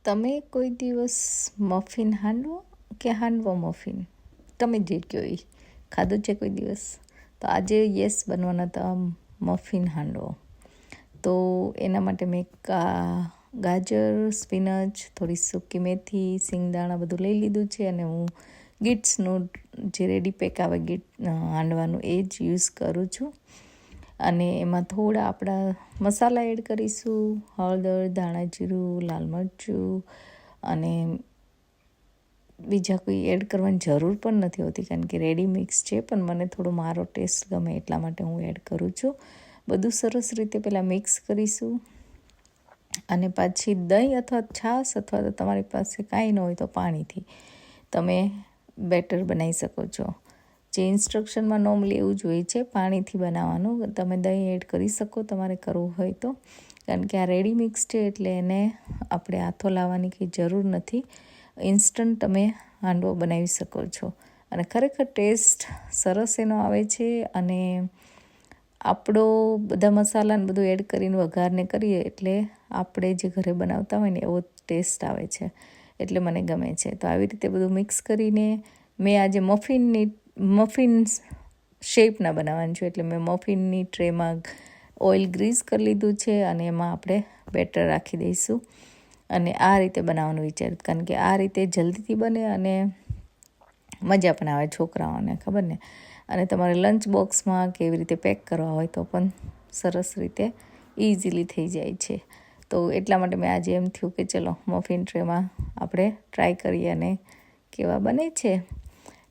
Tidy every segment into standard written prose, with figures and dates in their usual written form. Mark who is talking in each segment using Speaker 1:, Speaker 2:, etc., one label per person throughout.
Speaker 1: તમે કોઈ દિવસ મફિન હાંડવો કે હાંડવો મફિન તમે જે કહો એ ખાધું છે કોઈ દિવસ? તો આજે યસ બનવાના હતા મફિન હાંડવો. તો એના માટે મેં ગાજર, સ્પિનચ, થોડી સૂકી મેથી, સિંગદાણા બધું લઈ લીધું છે અને હું ગીટ્સનું જે રેડી પેક આવે ગીટ હાંડવાનું એ જ યુઝ કરું છું. અને એમાં થોડા આપણા મસાલા એડ કરીશું, હળદર, ધાણા જીરું, લાલ મરચું અને બીજા કોઈ એડ કરવાની જરૂર પણ નથી હોતી કારણ કે રેડી મિક્સ છે, પણ મને થોડો મારો ટેસ્ટ ગમે એટલા માટે હું એડ કરું છું. બધું સરસ રીતે પહેલાં મિક્સ કરીશું અને પાછી દહીં અથવા છાશ અથવા તો તમારી પાસે કાંઈ ન હોય તો પાણીથી તમે બેટર બનાવી શકો છો. જે ઇન્સ્ટ્રક્શનમાં નોર્મલી એવું જ હોય છે, પાણીથી બનાવવાનું. તમે દહીં એડ કરી શકો તમારે કરવું હોય તો, કારણ કે આ રેડી મિક્સ છે એટલે એને આપણે હાથો લાવવાની કંઈ જરૂર નથી. ઇન્સ્ટન્ટ તમે હાંડવો બનાવી શકો છો અને ખરેખર ટેસ્ટ સરસ એનો આવે છે. અને આપણો બધા મસાલાને બધું એડ કરીને વઘારને કરીએ એટલે આપણે જે ઘરે બનાવતા હોય ને એવો ટેસ્ટ આવે છે, એટલે મને ગમે છે. તો આવી રીતે બધું મિક્સ કરીને મેં આજે મફિન શેપના બનાવવાનું છે, એટલે મેં મફિનની ટ્રેમાં ઓઇલ ગ્રીસ કરી લીધું છે અને એમાં આપણે બેટર રાખી દઈશું અને આ રીતે બનાવવાનું વિચાર્યું, કારણ કે આ રીતે જલ્દીથી બને અને મજા પણ આવે છોકરાઓને, ખબર ને. અને તમારે લંચ બોક્સમાં કે એવી રીતે પેક કરવા હોય તો પણ સરસ રીતે ઇઝીલી થઈ જાય છે. તો એટલા માટે મેં આજે એમ થયું કે ચલો મફિન ટ્રેમાં આપણે ટ્રાય કરીએ અને કેવા બને છે.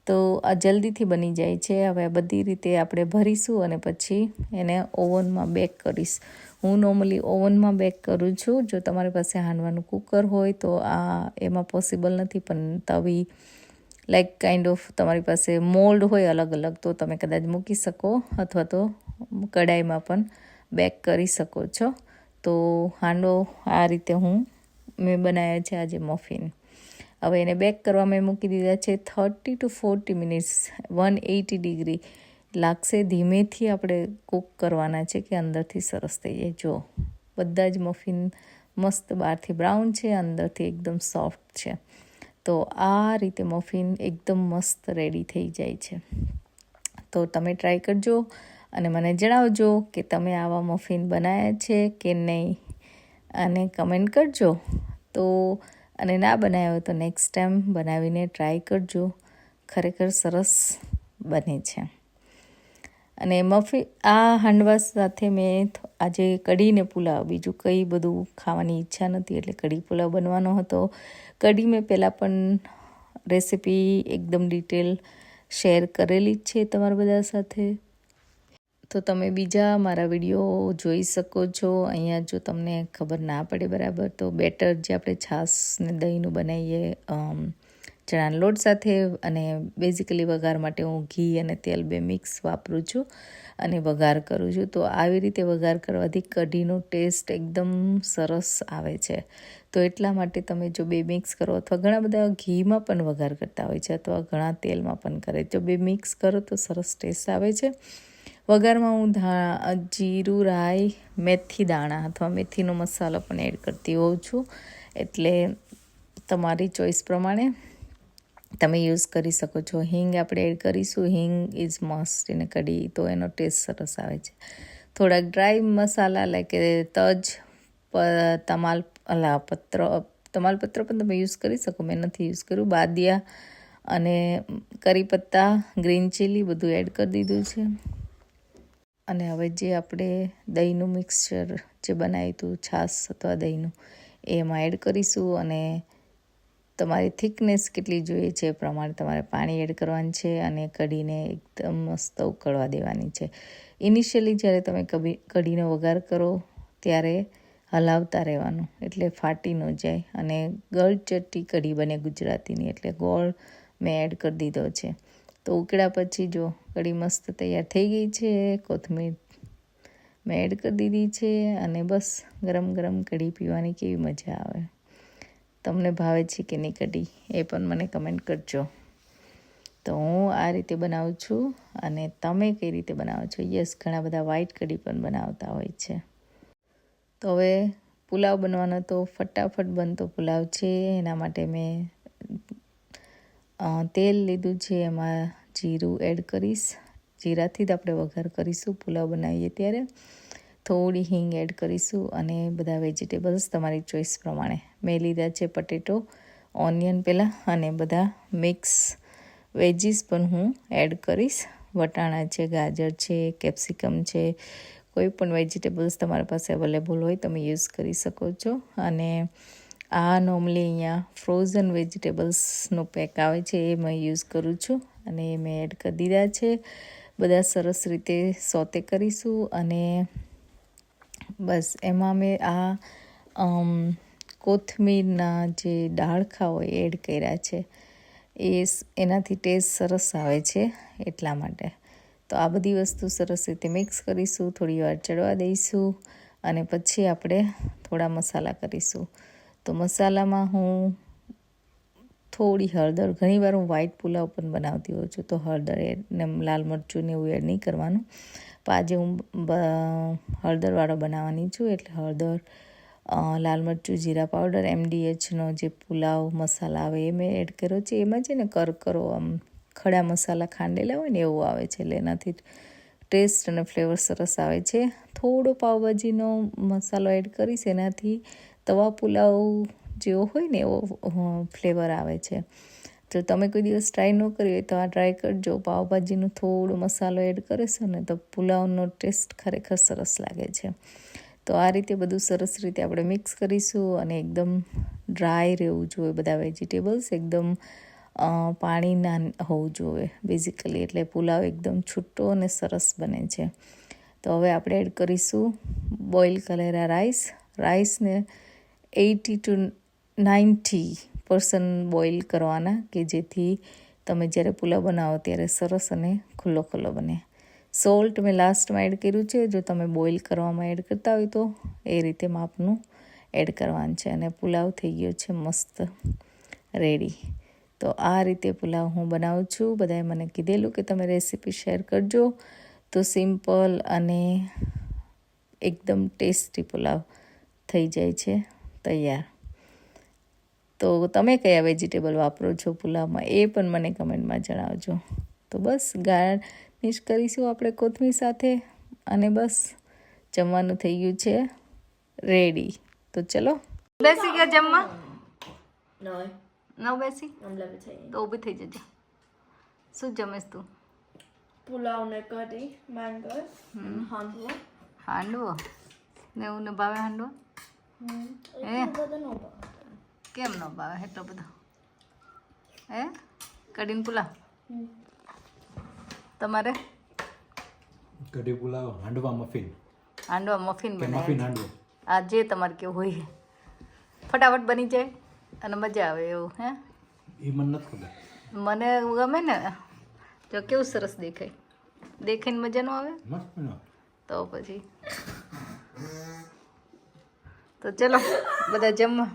Speaker 1: તો આ જલ્દીથી બની જાય છે. હવે બધી રીતે આપણે ભરીશું અને પછી એને ઓવનમાં બેક કરીશ. હું નોર્મલી ઓવનમાં બેક કરું છું. જો તમારી પાસે હાંડવાનું કુકર હોય તો આ એમાં પોસિબલ નથી, પણ તવી લાઈક કાઇન્ડ ઓફ તમારી પાસે મોલ્ડ હોય અલગ અલગ તો તમે કદાચ મૂકી શકો, અથવા તો કડાઈમાં પણ બેક કરી શકો છો. તો હાંડવો આ રીતે મેં બનાવ્યા છે આજે મફિન. હવે એને બેક કરવા મેં મૂકી દીધા છે 30 to 40 મિનિટ્સ 180 ડિગ્રી લાગશે. ધીમેથી આપણે કૂક કરવાના છે કે અંદરથી સરસ થઈ જાય. જો બધા જ મફિન મસ્ત બહારથી બ્રાઉન છે, અંદરથી એકદમ સોફ્ટ છે. તો આ રીતે મફિન એકદમ મસ્ત રેડી થઈ જાય છે. તો તમે ટ્રાય કરજો અને મને જણાવજો કે તમે આવા મફિન બનાવ્યા છે કે નહીં, અને કમેન્ટ કરજો. તો અને ના બનાવ્યો હોય તો નેક્સ્ટ ટાઈમ બનાવીને ટ્રાય કરજો, ખરેખર સરસ બને છે. અને આ હાંડવા સાથે મેં આજે કઢીને પુલાવ, બીજું કંઈ બધું ખાવાની ઈચ્છા નથી એટલે કઢી પુલાવ બનવાનો હતો. કઢી મેં પહેલાં પણ રેસીપી એકદમ ડિટેલ શેર કરેલી જ છે તમારા બધા સાથે, તો તમે બીજા મારા વિડીયો જોઈ શકો છો. અહીંયા જો તમને ખબર ના પડે બરાબર તો બેટર જે આપણે છાશ ને દહીંનું બનાવીએ ચણાના લોટ સાથે, અને બેઝિકલી વઘાર માટે હું ઘી અને તેલ બે મિક્સ વાપરું છું અને વઘાર કરું છું. તો આવી રીતે વઘાર કરવાથી કઢીનો ટેસ્ટ એકદમ સરસ આવે છે. તો એટલા માટે તમે જો બે મિક્સ કરો, અથવા ઘણા બધા ઘીમાં પણ વઘાર કરતા હોય છે અથવા ઘણા તેલમાં પણ કરે, જો બે મિક્સ કરો તો સરસ ટેસ્ટ આવે છે. વઘારમાં હું જીરું, રાઈ, મેથી દાણા અથવા મેથીનો મસાલો પણ એડ કરતી હોઉં છું, એટલે તમારી ચોઈસ પ્રમાણે તમે યુઝ કરી શકો છો. હિંગ આપણે એડ કરીશું. હિંગ ઇઝ મસ્ટ ઇન કઢી, તો એનો ટેસ્ટ સરસ આવે છે. થોડાક ડ્રાય મસાલા લાઈક તજ, તમાલપત્ર પણ તમે યુઝ કરી શકો, મેં નથી યુઝ કર્યું. બાદિયા અને કરી પત્તા, ગ્રીન ચીલી બધું એડ કરી દીધું છે. અને હવે જે આપણે દહીંનું મિક્સચર જે બનાવ્યું હતું, છાશ અથવા દહીંનું, એમાં એડ કરીશું. અને તમારી થિકનેસ કેટલી જોઈએ છે એ પ્રમાણે તમારે પાણી એડ કરવાનું છે અને કઢીને એકદમ મસ્ત ઉકળવા દેવાની છે. ઇનિશિયલી જ્યારે તમે કઢીનો વઘાર કરો ત્યારે હલાવતા રહેવાનું, એટલે ફાટી ન જાય. અને ગળચટ્ટી કઢી બને ગુજરાતીની, એટલે ગોળ મેં એડ કરી દીધો છે. તો ઉકળ્યા પછી જો કઢી મસ્ત તૈયાર થઈ ગઈ છે. કોથમીર મેં એડ કરી દીધી છે અને બસ ગરમ ગરમ કઢી પીવાની કેવી મજા આવે. તમને ભાવે છે કે નહીં કઢી એ પણ મને કમેન્ટ કરજો. તો હું આ રીતે બનાવું છું અને તમે કઈ રીતે બનાવો છો? યસ, ઘણા બધા વ્હાઈટ કઢી પણ બનાવતા હોય છે. તો હવે પુલાવ બનવાનો તો ફટાફટ બનતો પુલાવ છે. એના માટે મેં તેલ લીધું છે, એમાં જીરું એડ કરીશ. જીરાથી જ આપણે વઘાર કરીશું પુલાવ બનાવીએ ત્યારે. થોડી હિંગ એડ કરીશું અને બધા વેજીટેબલ્સ તમારી ચોઈસ પ્રમાણે મેં લીધા છે. પટેટો, ઓનિયન પહેલાં અને બધા મિક્સ વેજીસ પણ હું એડ કરીશ. વટાણા છે, ગાજર છે, કેપ્સિકમ છે, કોઈ પણ વેજીટેબલ્સ તમારી પાસે અવેલેબલ હોય તમે યુઝ કરી શકો છો. અને આ નોર્મલી અહીંયા ફ્રોઝન વેજીટેબલ્સનો પેક આવે છે એ મેં યુઝ કરું છું અને એ મેં એડ કરી દીધા છે. બધા સરસ રીતે સોતે કરીશું અને બસ એમાં મેં આ કોથમીરના જે ડાળખા હોય એડ કર્યા છે. એનાથી ટેસ્ટ સરસ આવે છે એટલા માટે. તો આ બધી વસ્તુ સરસ રીતે મિક્સ કરીશું, થોડી વાર ચડવા દઈશું અને પછી આપણે થોડા મસાલા કરીશું. તો મસાલામાં હું થોડી હળદર, ઘણીવાર હું વ્હાઈટ પુલાવ પણ બનાવતી હોઉં છું તો હળદર ને લાલ મરચું ને એવું એડ નહીં કરવાનું. પણ આજે હું હળદરવાળો બનાવવાની છું એટલે હળદર, લાલ મરચું, જીરા પાવડર, MDHનો જે પુલાવ મસાલા આવે એ મેં એડ કર્યો છે. એમાં છે ને કરકરો આમ ખડા મસાલા ખાંડેલા હોય ને એવું આવે છે એટલે એનાથી ટેસ્ટ અને ફ્લેવર સરસ આવે છે. થોડો પાવભાજીનો મસાલો એડ કરીશ, એનાથી તવા પુલાવ જેવો હોય ને એવો ફ્લેવર આવે છે. જો તમે કોઈ દિવસ ટ્રાય ન કરી હોય તો આ ટ્રાય કરજો. પાવભાજીનો થોડો મસાલો એડ કરીશું ને તો પુલાવનો ટેસ્ટ ખરેખર સરસ લાગે છે. તો આ રીતે બધું સરસ રીતે આપણે મિક્સ કરીશું અને એકદમ ડ્રાય રહેવું જોઈએ. બધા વેજીટેબલ્સ એકદમ પાણી ના હોવું જોઈએ બેઝિકલી, એટલે પુલાવ એકદમ છૂટો અને સરસ બને છે. તો હવે આપણે એડ કરીશું બોઇલ કરેલા રાઈસને 80 to 90% બોઇલ કરવાના કે જેથી તમે જ્યારે પુલાવ બનાવો ત્યારે સરસ અને ખુલ્લો ખુલ્લો બને. સોલ્ટ મેં લાસ્ટમાં એડ કર્યું છે. જો તમે બોઇલ કરવામાં એડ કરતા હોય તો એ રીતે માપનું એડ કરવાનું છે. અને પુલાવ થઈ ગયો છે મસ્ત રેડી. તો આ રીતે પુલાવ હું બનાવું છું. બધાએ મને કીધેલું કે તમે રેસીપી શેર કરજો. તો સિમ્પલ અને એકદમ ટેસ્ટી પુલાવ થઈ જાય છે તૈયાર. તો તમે કયા વેજીટેબલ વાપરો છો પુલાવમાં એ પણ મને કમેન્ટમાં જણાવજો. તો બસ ગાર્નિશ કરીશું આપણે કોથમીર સાથે અને બસ જમવાનું થઈ ગયું છે રેડી. તો ચલો બેસી ગયા જમવા? ન બેસી તો ઊભી થઈ જજો. શું જમેશ તું?
Speaker 2: પુલાવ ને કઢી, મેંગોસ,
Speaker 1: હાંડવો ને એવું ને ભાવે હાંડવો? કેમ ન ભાવે એટલો બધો? કઢીને પુલાવ તમારે?
Speaker 3: કઢી પુલાવ, હાંડવા મફિન.
Speaker 1: હાંડવા મફિન
Speaker 3: મફિન હાંડવો.
Speaker 1: આ જે તમારે કેવું હોય ફટાફટ બની જાય અને મજા આવે એવું.
Speaker 3: એ મને નથી ખબર.
Speaker 1: મને ગમે ને. જો કેવું સરસ દેખાય. દેખાઈને મજા ન આવે
Speaker 3: મસ્ત ન
Speaker 1: તો પછી. તો ચલો બધા જમવા.